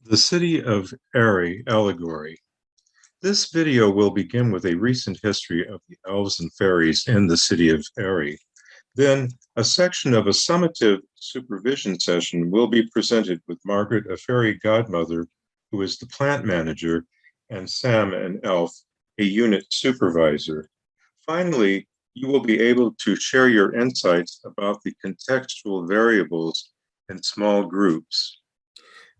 The City of Airy allegory. This video will begin with a recent history of the Elves and Fairies in the City of Airy. Then, a section of a summative supervision session will be presented with Margaret, a fairy godmother, who is the plant manager, and Sam, an elf, a unit supervisor. Finally, you will be able to share your insights about the contextual variables in small groups.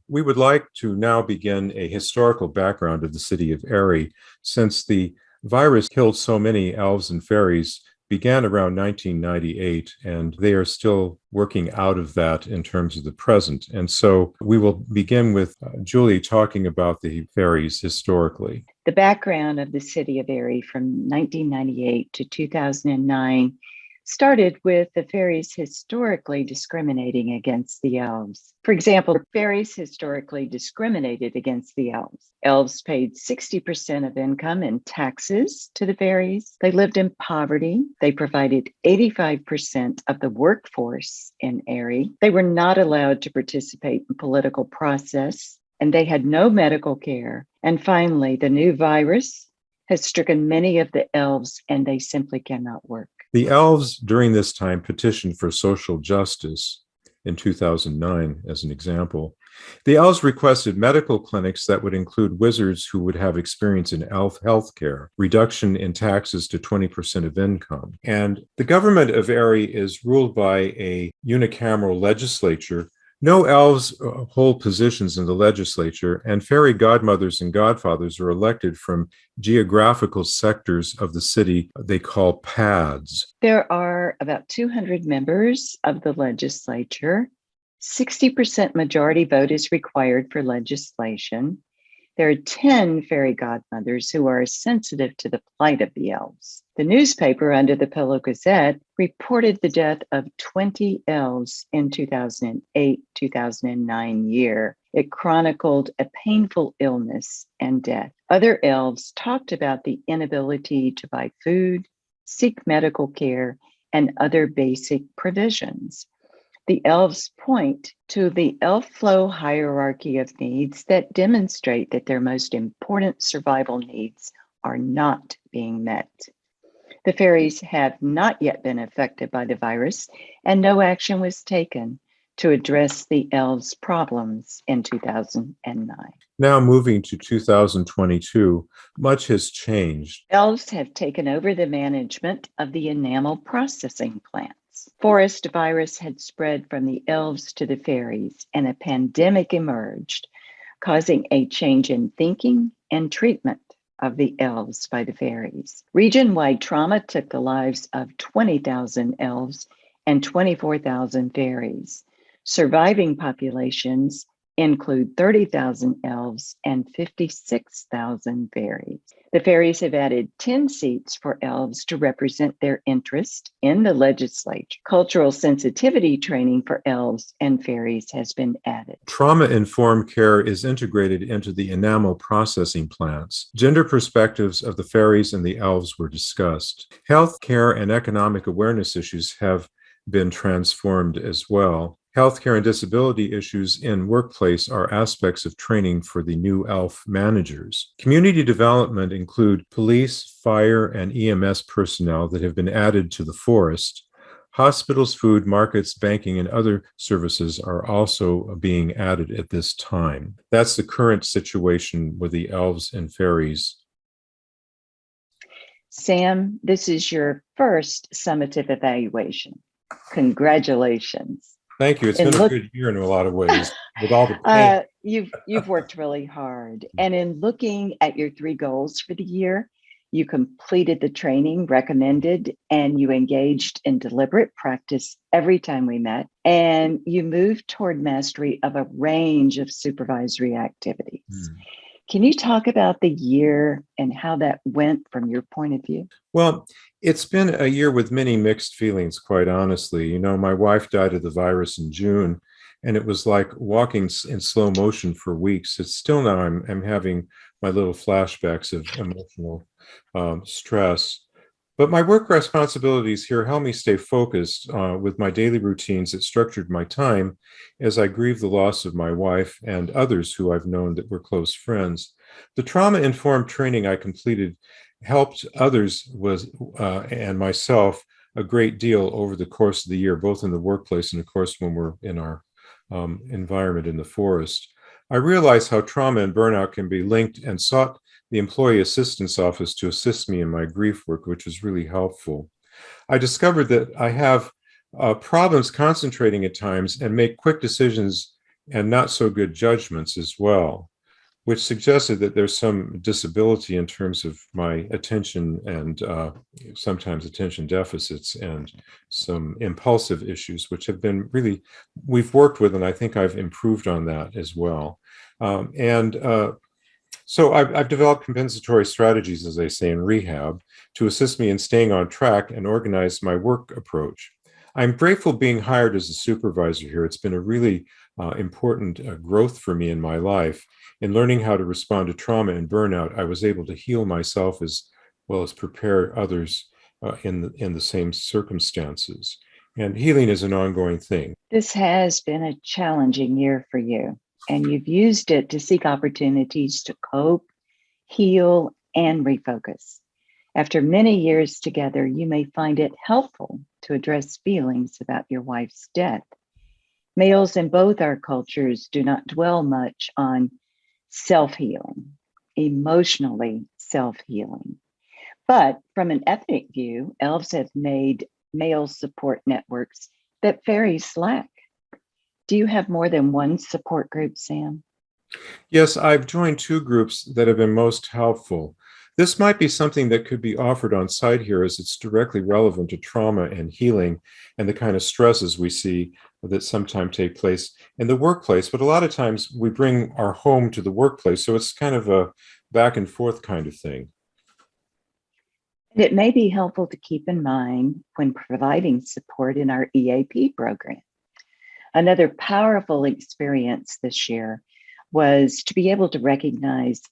We would like to now begin a historical background of the City of Airy, since the virus killed so many elves and fairies began around 1998, and they are still working out of that in terms of the present. And so we will begin with Julie talking about the fairies historically. The background of the City of Airy from 1998 to 2009 started with the fairies historically discriminating against the elves. For example, fairies historically discriminated against the elves. Elves paid 60% of income in taxes to the fairies. They lived in poverty. They provided 85% of the workforce in Airy. They were not allowed to participate in political process, and they had no medical care. And finally, the new virus has stricken many of the elves, and they simply cannot work. The elves during this time petitioned for social justice in 2009, as an example. The elves requested medical clinics that would include wizards who would have experience in elf healthcare, reduction in taxes to 20% of income. And the government of Airy is ruled by a unicameral legislature. No elves hold positions in the legislature, and fairy godmothers and godfathers are elected from geographical sectors of the city they call pads. There are about 200 members of the legislature. 60% majority vote is required for legislation. There are 10 fairy godmothers who are sensitive to the plight of the elves. The newspaper Under the Pillow Gazette reported the death of 20 elves in 2008-2009 year. It chronicled a painful illness and death. Other elves talked about the inability to buy food, seek medical care, and other basic provisions. The elves point to the elf flow hierarchy of needs that demonstrate that their most important survival needs are not being met. The fairies have not yet been affected by the virus, and no action was taken to address the elves' problems in 2009. Now moving to 2022, much has changed. Elves have taken over the management of the enamel processing plants. Forest virus had spread from the elves to the fairies, and a pandemic emerged, causing a change in thinking and treatment of the elves by the fairies. Region-wide trauma took the lives of 20,000 elves and 24,000 fairies. Surviving populations include 30,000 elves and 56,000 fairies. The fairies have added 10 seats for elves to represent their interest in the legislature. Cultural sensitivity training for elves and fairies has been added. Trauma-informed care is integrated into the enamel processing plants. Gender perspectives of the fairies and the elves were discussed. Health care and economic awareness issues have been transformed as well. Healthcare and disability issues in workplace are aspects of training for the new elf managers. Community development include police, fire, and EMS personnel that have been added to the forest. Hospitals, food, markets, banking, and other services are also being added at this time. That's the current situation with the elves and fairies. Sam, this is your first summative evaluation. Congratulations. Thank you. It's been a good year in a lot of ways with all the pain. You've worked really hard. And in looking at your 3 goals for the year, you completed the training recommended, and you engaged in deliberate practice every time we met, and you moved toward mastery of a range of supervisory activities. Can you talk about the year and how that went from your point of view? Well, it's been a year with many mixed feelings, quite honestly. You know, my wife died of the virus in June, and it was like walking in slow motion for weeks. It's still now I'm having my little flashbacks of emotional stress. But my work responsibilities here help me stay focused with my daily routines that structured my time as I grieve the loss of my wife and others who I've known that were close friends. The trauma-informed training I completed helped others and myself a great deal over the course of the year, both in the workplace and, of course, when we're in our environment in the forest. I realized how trauma and burnout can be linked and sought the Employee Assistance Office to assist me in my grief work, which was really helpful. I discovered that I have problems concentrating at times and make quick decisions and not so good judgments as well, which suggested that there's some disability in terms of my attention and sometimes attention deficits and some impulsive issues, which have been really, we've worked with, and I think I've improved on that as well. So I've developed compensatory strategies, as I say, in rehab to assist me in staying on track and organize my work approach. I'm grateful being hired as a supervisor here. It's been a really important growth for me in my life. In learning how to respond to trauma and burnout, I was able to heal myself as well as prepare others in the same circumstances. And healing is an ongoing thing. This has been a challenging year for you, and you've used it to seek opportunities to cope, heal, and refocus. After many years together, you may find it helpful to address feelings about your wife's death. Males in both our cultures do not dwell much on self-healing, emotionally self-healing. But from an ethnic view, elves have made male support networks that fairies lack. Do you have more than one support group, Sam? Yes, I've joined two groups that have been most helpful. This might be something that could be offered on site here as it's directly relevant to trauma and healing and the kind of stresses we see that sometimes take place in the workplace. But a lot of times we bring our home to the workplace, so it's kind of a back and forth kind of thing. It may be helpful to keep in mind when providing support in our EAP program. Another powerful experience this year was to be able to recognize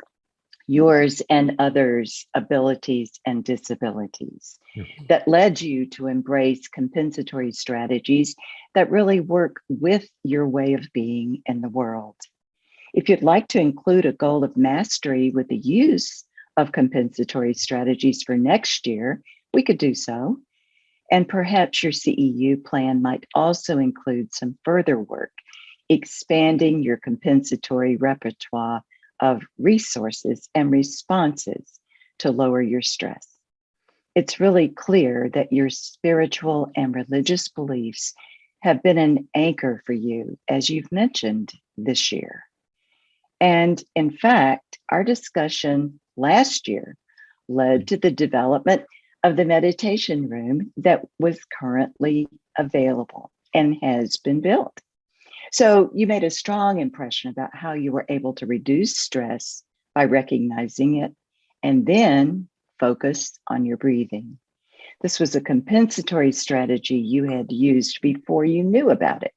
yours and others' abilities and disabilities that led you to embrace compensatory strategies that really work with your way of being in the world. If you'd like to include a goal of mastery with the use of compensatory strategies for next year, we could do so. And perhaps your CEU plan might also include some further work, expanding your compensatory repertoire of resources and responses to lower your stress. It's really clear that your spiritual and religious beliefs have been an anchor for you, as you've mentioned this year. And in fact, our discussion last year led to the development of the meditation room that was currently available and has been built. So you made a strong impression about how you were able to reduce stress by recognizing it and then focus on your breathing. This was a compensatory strategy you had used before you knew about it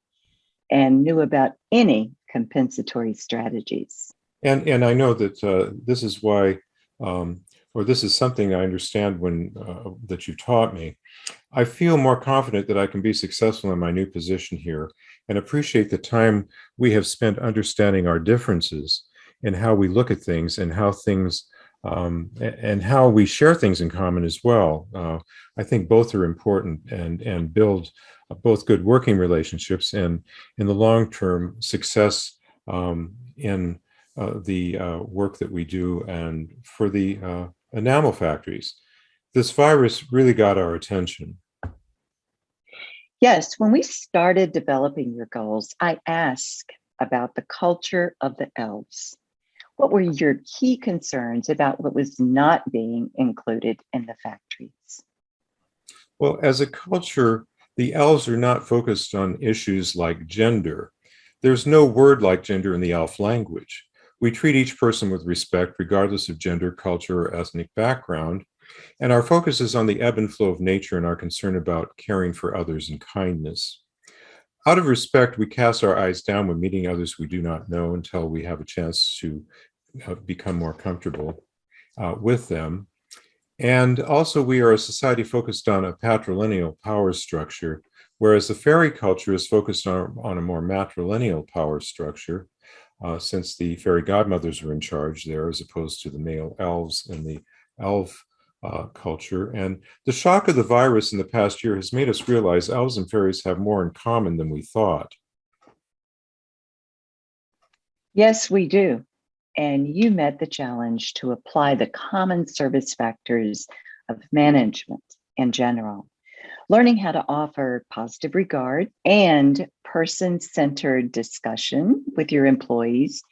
and knew about any compensatory strategies. And I know that this is why, or this is something I understand that you taught me. I feel more confident that I can be successful in my new position here and appreciate the time we have spent understanding our differences and how we look at things and how things and how we share things in common as well. I think both are important and build both good working relationships and in the long-term success in the work that we do and for the enamel factories. This virus really got our attention. Yes, when we started developing your goals, I asked about the culture of the elves. What were your key concerns about what was not being included in the factories? Well, as a culture, the elves are not focused on issues like gender. There's no word like gender in the elf language. We treat each person with respect, regardless of gender, culture, or ethnic background. And our focus is on the ebb and flow of nature and our concern about caring for others and kindness. Out of respect, we cast our eyes down when meeting others we do not know until we have a chance to become more comfortable with them. And also, we are a society focused on a patrilineal power structure, whereas the fairy culture is focused on a more matrilineal power structure, since the fairy godmothers are in charge there, as opposed to the male elves in the elf culture. And the shock of the virus in the past year has made us realize elves and fairies have more in common than we thought. Yes, we do. And you met the challenge to apply the common service factors of management in general, learning how to offer positive regard and person-centered discussion with your employees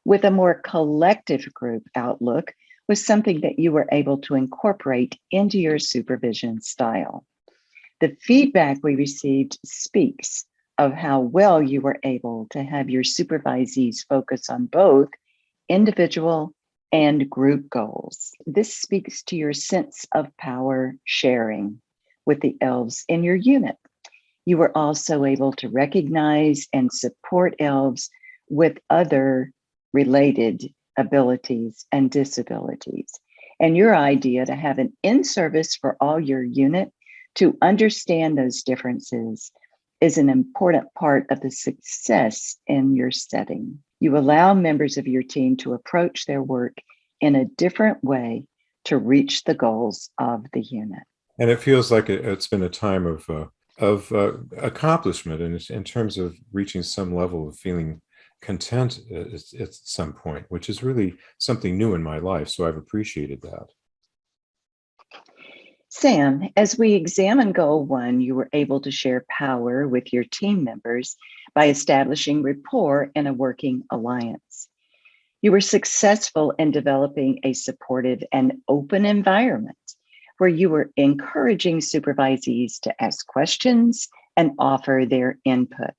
with a more collective group outlook was something that you were able to incorporate into your supervision style. The feedback we received speaks of how well you were able to have your supervisees focus on both individual and group goals. This speaks to your sense of power sharing with the elves in your unit. You were also able to recognize and support elves with other related abilities and disabilities. And your idea to have an in-service for all your unit to understand those differences is an important part of the success in your setting. You allow members of your team to approach their work in a different way to reach the goals of the unit. And it feels like it's been a time of accomplishment in terms of reaching some level of feeling content at some point, which is really something new in my life. So I've appreciated that. Sam, as we examine goal one, you were able to share power with your team members by establishing rapport in a working alliance. You were successful in developing a supportive and open environment where you were encouraging supervisees to ask questions and offer their input.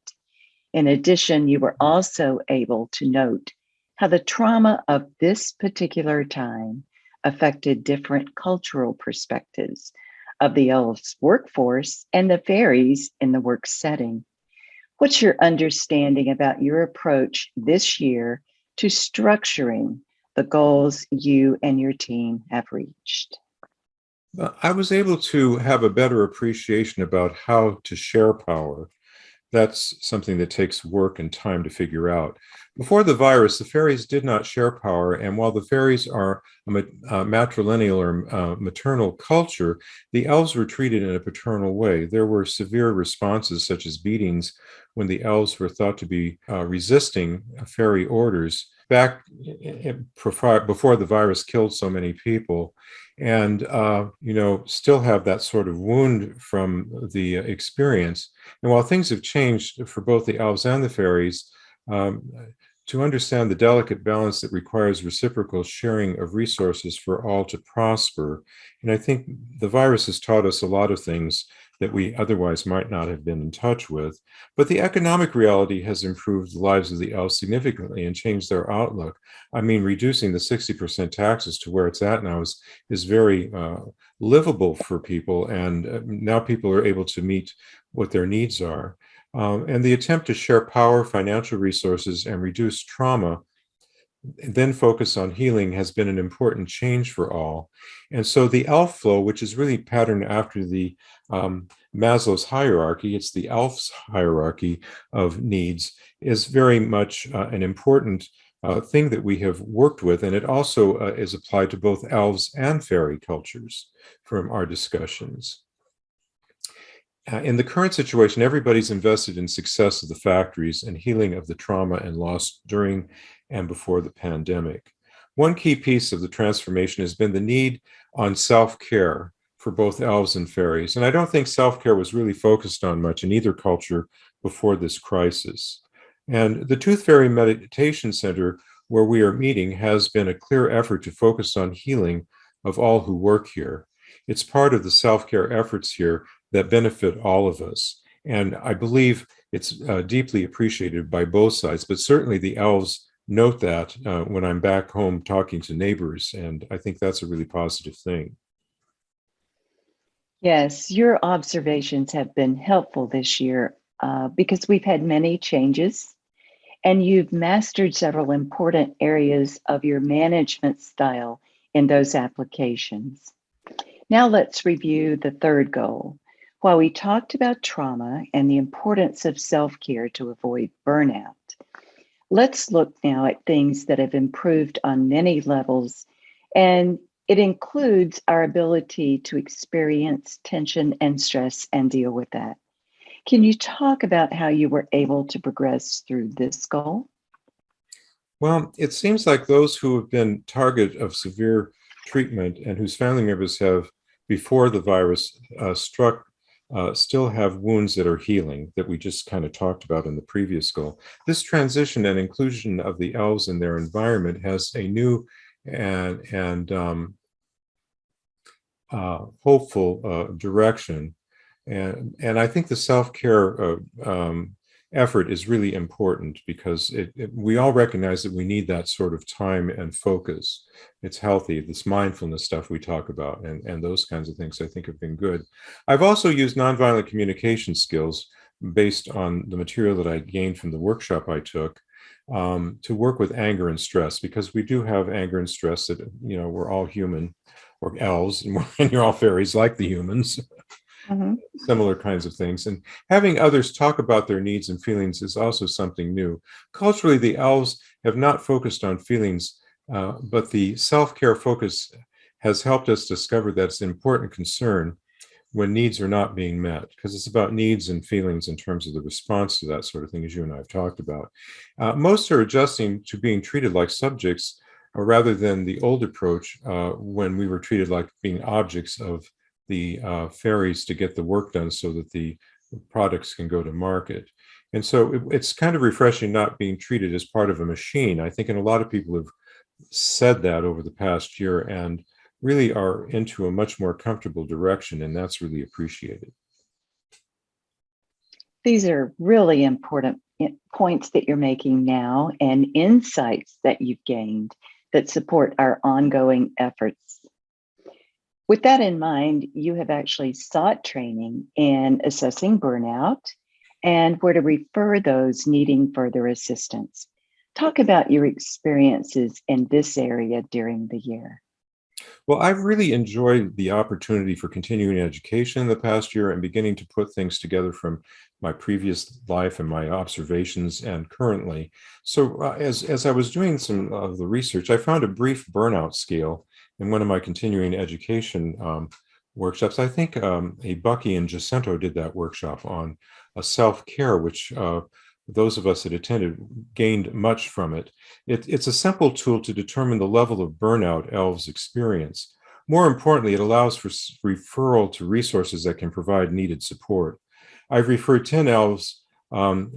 In addition, you were also able to note how the trauma of this particular time affected different cultural perspectives of the elves' workforce and the fairies in the work setting. What's your understanding about your approach this year to structuring the goals you and your team have reached? I was able to have a better appreciation about how to share power. That's something that takes work and time to figure out. Before the virus, the fairies did not share power, and while the fairies are a matrilineal or maternal culture, the elves were treated in a paternal way. There were severe responses, such as beatings, when the elves were thought to be resisting fairy orders back before the virus killed so many people. And, still have that sort of wound from the experience. And while things have changed for both the elves and the fairies, to understand the delicate balance that requires reciprocal sharing of resources for all to prosper. And I think the virus has taught us a lot of things that we otherwise might not have been in touch with. But the economic reality has improved the lives of the elves significantly and changed their outlook. I mean, reducing the 60% taxes to where it's at now is very livable for people. And now people are able to meet what their needs are. And the attempt to share power, financial resources, and reduce trauma, and then focus on healing, has been an important change for all. And so the elf flow, which is really patterned after the Maslow's hierarchy, it's the elf's hierarchy of needs, is very much an important thing that we have worked with. And it also is applied to both elves and fairy cultures from our discussions. In the current situation, everybody's invested in success of the factories and healing of the trauma and loss during and before the pandemic. One key piece of the transformation has been the need on self-care for both elves and fairies. And I don't think self-care was really focused on much in either culture before this crisis. And the Tooth Fairy Meditation Center, where we are meeting, has been a clear effort to focus on healing of all who work here. It's part of the self-care efforts here that benefit all of us. And I believe it's deeply appreciated by both sides, but certainly the elves note that when I'm back home talking to neighbors, and I think that's a really positive thing. Yes, your observations have been helpful this year because we've had many changes and you've mastered several important areas of your management style in those applications. Now let's review the third goal. While we talked about trauma and the importance of self-care to avoid burnout, let's look now at things that have improved on many levels, and it includes our ability to experience tension and stress and deal with that. Can you talk about how you were able to progress through this goal? Well, it seems like those who have been target of severe treatment and whose family members have, before the virus struck, still have wounds that are healing that we just kind of talked about in the previous goal. This transition and inclusion of the elves in their environment has a new and hopeful direction. And I think the self-care effort is really important because we all recognize that we need that sort of time and focus. It's healthy, this mindfulness stuff we talk about, and those kinds of things I think have been good. I've also used nonviolent communication skills based on the material that I gained from the workshop I took to work with anger and stress, because we do have anger and stress that, we're all human, or elves, and you're all fairies like the humans. Mhm. Similar kinds of things. And having others talk about their needs and feelings is also something new. Culturally, the elves have not focused on feelings, but the self-care focus has helped us discover that's an important concern when needs are not being met, because it's about needs and feelings in terms of the response to that sort of thing, as you and I have talked about. Most are adjusting to being treated like subjects rather than the old approach when we were treated like being objects of the fairies to get the work done so that the products can go to market. And so it's kind of refreshing not being treated as part of a machine. I think, and a lot of people have said that over the past year and really are into a much more comfortable direction, and that's really appreciated. These are really important points that you're making now and insights that you've gained that support our ongoing efforts. With that in mind, you have actually sought training in assessing burnout and where to refer those needing further assistance. Talk about your experiences in this area during the year. Well, I've really enjoyed the opportunity for continuing education in the past year and beginning to put things together from my previous life and my observations and currently. So as I was doing some of the research, I found a brief burnout scale in one of my continuing education workshops. I think a Bucky and Jacinto did that workshop on self-care, which those of us that attended gained much from it. It's a simple tool to determine the level of burnout elves experience. More importantly, it allows for referral to resources that can provide needed support. I've referred 10 elves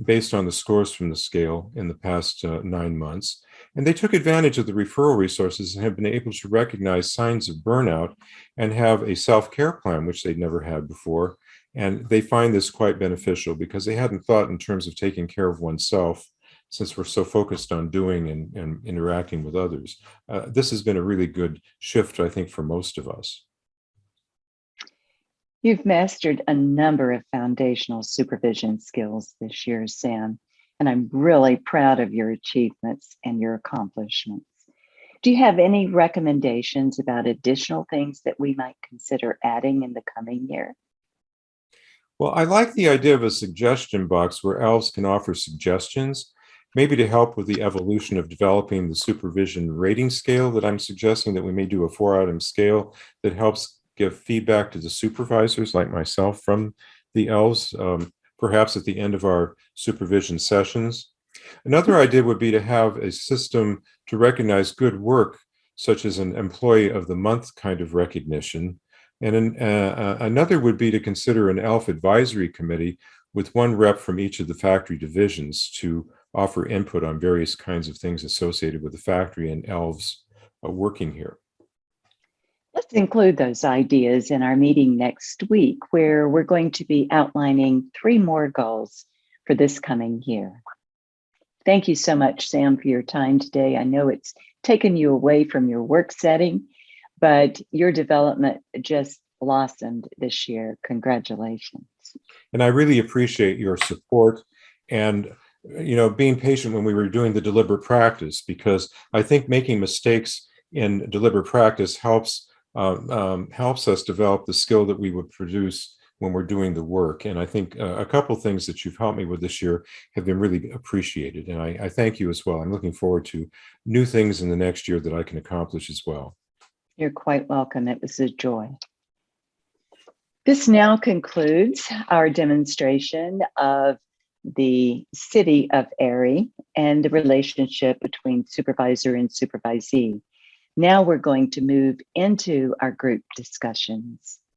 based on the scores from the scale in the past 9 months, and they took advantage of the referral resources and have been able to recognize signs of burnout and have a self-care plan, which they'd never had before. And they find this quite beneficial because they hadn't thought in terms of taking care of oneself since we're so focused on doing and interacting with others. This has been a really good shift, I think, for most of us. You've mastered a number of foundational supervision skills this year, Sam, and I'm really proud of your achievements and your accomplishments. Do you have any recommendations about additional things that we might consider adding in the coming year? Well, I like the idea of a suggestion box where elves can offer suggestions, maybe to help with the evolution of developing the supervision rating scale that I'm suggesting, that we may do a 4-item scale that helps give feedback to the supervisors like myself from the elves, perhaps at the end of our supervision sessions. Another idea would be to have a system to recognize good work, such as an employee of the month kind of recognition. And another would be to consider an ELF advisory committee with one rep from each of the factory divisions to offer input on various kinds of things associated with the factory and elves working here. Let's include those ideas in our meeting next week, where we're going to be outlining 3 more goals for this coming year. Thank you so much, Sam, for your time today. I know it's taken you away from your work setting, but your development just blossomed this year. Congratulations. And I really appreciate your support and being patient when we were doing the deliberate practice, because I think making mistakes in deliberate practice helps helps us develop the skill that we would produce when we're doing the work. And I think a couple things that you've helped me with this year have been really appreciated. And I thank you as well. I'm looking forward to new things in the next year that I can accomplish as well. You're quite welcome. It was a joy. This now concludes our demonstration of the City of Airy and the relationship between supervisor and supervisee. Now we're going to move into our group discussions.